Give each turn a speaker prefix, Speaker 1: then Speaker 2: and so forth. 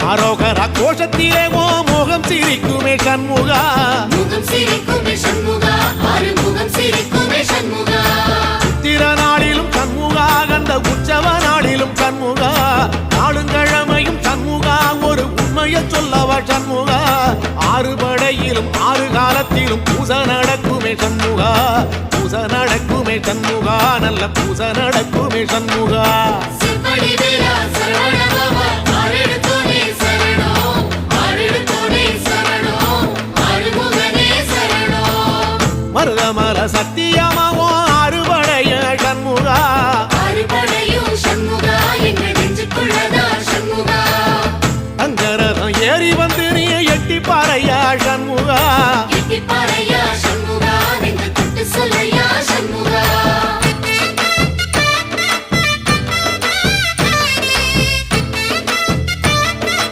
Speaker 1: ஆரோகர கோஷத்திலே ஓ முகம் சிரிக்குமே சண்முகா
Speaker 2: முகம் சிரிக்குமே சண்முகா ஆறுமுகம் சிரிக்குமே சண்முகா
Speaker 1: சித்திர நாளிலும் சண்முகா கந்த உற்சவ நாளிலும் சண்முகா நாளுங்கிழமையும் சண்முகா ஒரு உண்மையை சொல்லவா சண்முகா ஆறு படையிலும் ஆறு காலத்திலும் பூச நடக்குமே சண்முகா பூச நடக்குமே சண்முகா நல்ல பூச நடக்குமே சண்முகா
Speaker 2: சிவடி வேலா சரவணபவா ஆரெடுத்தோனே சரணம் ஆரெடுத்தோனே சரணம் ஆறுமுகனே சரணம்
Speaker 1: மருதமல சத்தியமாவோ அறுபடைய சண்முகா
Speaker 2: அறுபடையும் சண்முகா எங்க நெஞ்சுக்குள்ளதா சண்முகா
Speaker 1: தங்கரதம் ஏறி வந்து நீ எட்டி பாறையா சண்முகா
Speaker 2: எட்டி பாறையா